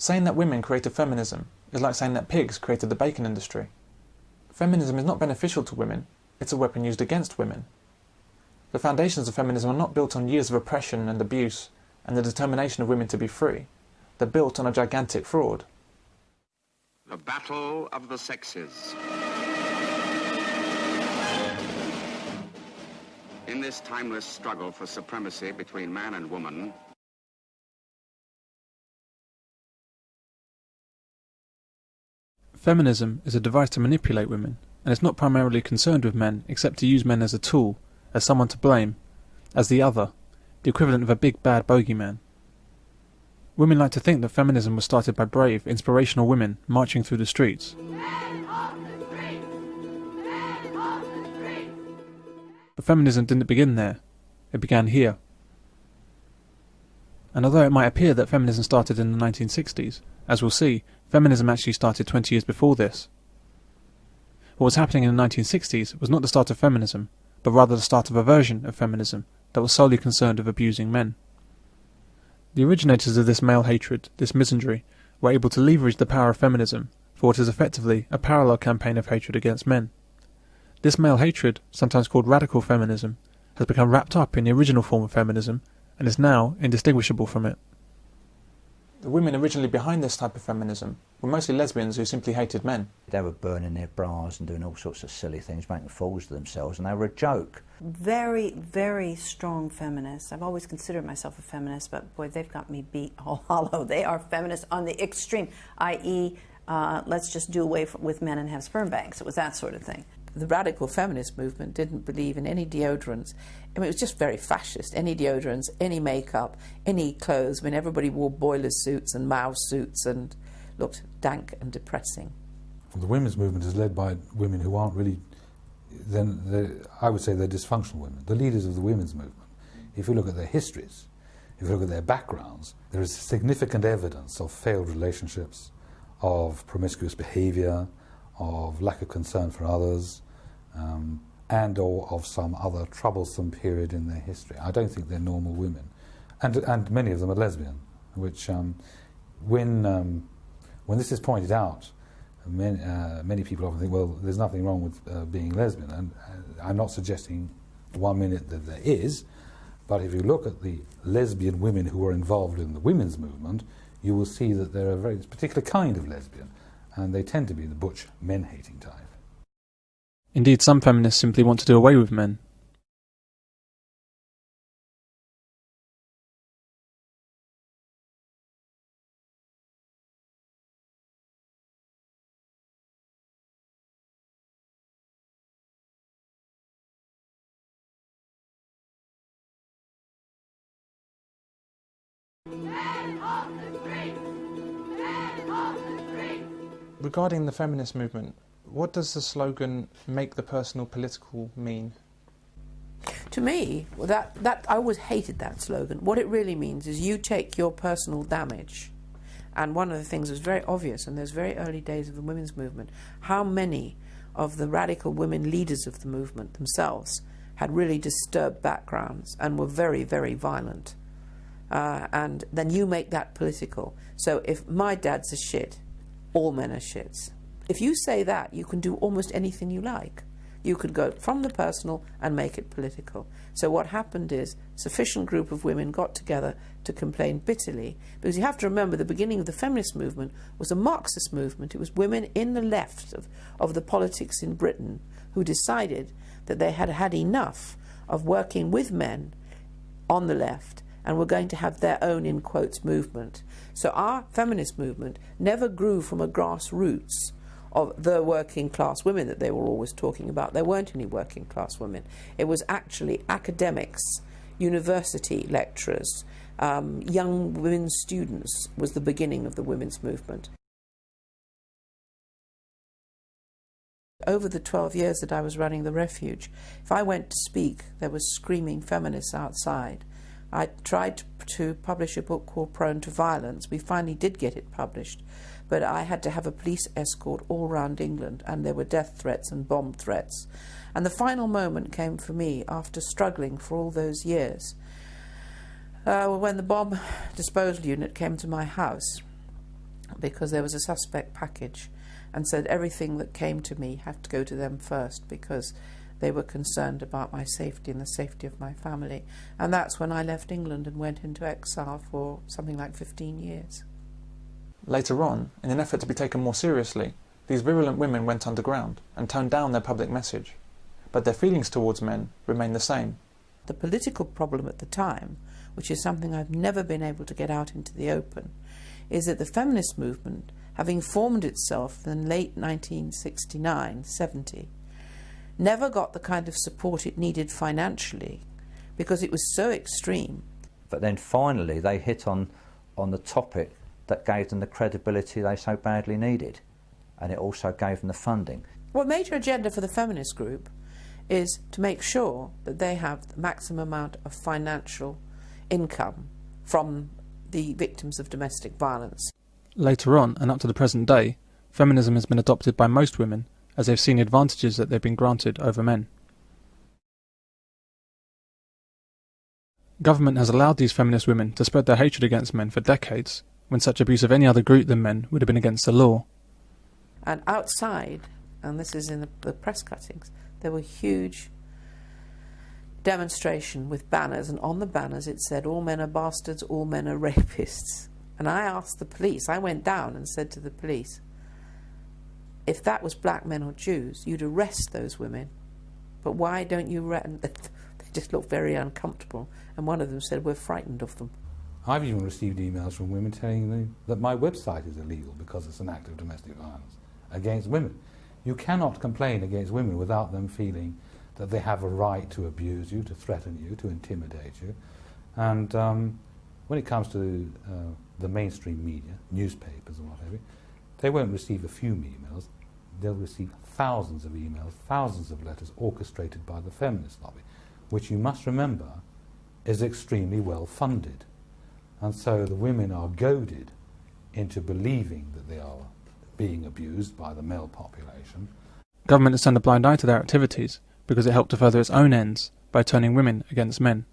Saying that women created feminism is like saying that pigs created the bacon industry. Feminism is not beneficial to women, it's a weapon used against women. The foundations of feminism are not built on years of oppression and abuse and the determination of women to be free. They're built on a gigantic fraud. The battle of the sexes. In this timeless struggle for supremacy between man and woman, Feminism is a device to manipulate women, and is not primarily concerned with men except to use men as a tool, as someone to blame, as the other, the equivalent of a big bad bogeyman. Women like to think that feminism was started by brave, inspirational women marching through the streets. But feminism didn't begin there, it began here. And although it might appear that feminism started in the 1960s, as we'll see, feminism actually started 20 years before this. What was happening in the 1960s was not the start of feminism, but rather the start of a version of feminism that was solely concerned with abusing men. The originators of this male hatred, this misandry, were able to leverage the power of feminism for what is effectively a parallel campaign of hatred against men. This male hatred, sometimes called radical feminism, has become wrapped up in the original form of feminism and is now indistinguishable from it. The women originally behind this type of feminism were mostly lesbians who simply hated men. They were burning their bras and doing all sorts of silly things, making fools of themselves, and they were a joke. Very, very strong feminists. I've always considered myself a feminist, but boy, they've got me beat all hollow. They are feminists on the extreme, i.e., let's just do away with men and have sperm banks. It was that sort of thing. The radical feminist movement didn't believe in any deodorants. I mean, it was just very fascist. Any deodorants, any makeup, any clothes. I mean, everybody wore boiler suits and mouse suits and looked dank and depressing. Well, the women's movement is led by women who aren't really, I would say they're dysfunctional women, the leaders of the women's movement. If you look at their histories, if you look at their backgrounds, there is significant evidence of failed relationships, of promiscuous behaviour, of lack of concern for others, and or of some other troublesome period in their history. I don't think they're normal women. And many of them are lesbian, which when this is pointed out, many people often think, well, there's nothing wrong with being lesbian, and I'm not suggesting 1 minute that there is, but if you look at the lesbian women who were involved in the women's movement, you will see that they're a very particular kind of lesbian, and they tend to be the butch, men-hating type. Indeed, some feminists simply want to do away with men. Regarding the feminist movement, what does the slogan "make the personal political" mean? To me, that I always hated that slogan. What it really means is you take your personal damage. And one of the things was very obvious in those very early days of the women's movement, how many of the radical women leaders of the movement themselves had really disturbed backgrounds and were very, very violent. And then you make that political. So if my dad's a shit, all men are shits. If you say that, you can do almost anything you like. You could go from the personal and make it political. So what happened is a sufficient group of women got together to complain bitterly, because you have to remember the beginning of the feminist movement was a Marxist movement. It was women in the left of the politics in Britain who decided that they had had enough of working with men on the left and were going to have their own, in quotes, movement. So our feminist movement never grew from a grassroots of the working class women that they were always talking about. There weren't any working class women. It was actually academics, university lecturers, young women students was the beginning of the women's movement. Over the 12 years that I was running the refuge, if I went to speak, there was screaming feminists outside. I tried to publish a book called Prone to Violence. We finally did get it published, but I had to have a police escort all around England, and there were death threats and bomb threats. And the final moment came for me after struggling for all those years, when the bomb disposal unit came to my house. because there was a suspect package, and said everything that came to me had to go to them first because they were concerned about my safety and the safety of my family. And that's when I left England and went into exile for something like 15 years. Later on, in an effort to be taken more seriously, these virulent women went underground and toned down their public message. But their feelings towards men remained the same. The political problem at the time, which is something I've never been able to get out into the open, is that the feminist movement, having formed itself in late 1969-70, never got the kind of support it needed financially because it was so extreme. But then finally they hit on the topic that gave them the credibility they so badly needed, and it also gave them the funding. Well, major agenda for the feminist group is to make sure that they have the maximum amount of financial income from the victims of domestic violence. Later on, and up to the present day, feminism has been adopted by most women as they've seen the advantages that they've been granted over men. Government has allowed these feminist women to spread their hatred against men for decades, when such abuse of any other group than men would have been against the law. And outside, and this is in the press cuttings, there were huge demonstration with banners, and on the banners it said, "All men are bastards, all men are rapists." And I asked the police, I went down and said to the police, if that was black men or Jews, you'd arrest those women. But why don't you arrest? They just looked very uncomfortable. And one of them said, "We're frightened of them." I've even received emails from women telling me that my website is illegal because it's an act of domestic violence against women. You cannot complain against women without them feeling that they have a right to abuse you, to threaten you, to intimidate you. And when it comes to the mainstream media, newspapers and whatever, they won't receive a few emails. They'll receive thousands of emails, thousands of letters orchestrated by the feminist lobby, which you must remember is extremely well funded. And so the women are goaded into believing that they are being abused by the male population. Government has turned a blind eye to their activities because it helped to further its own ends by turning women against men.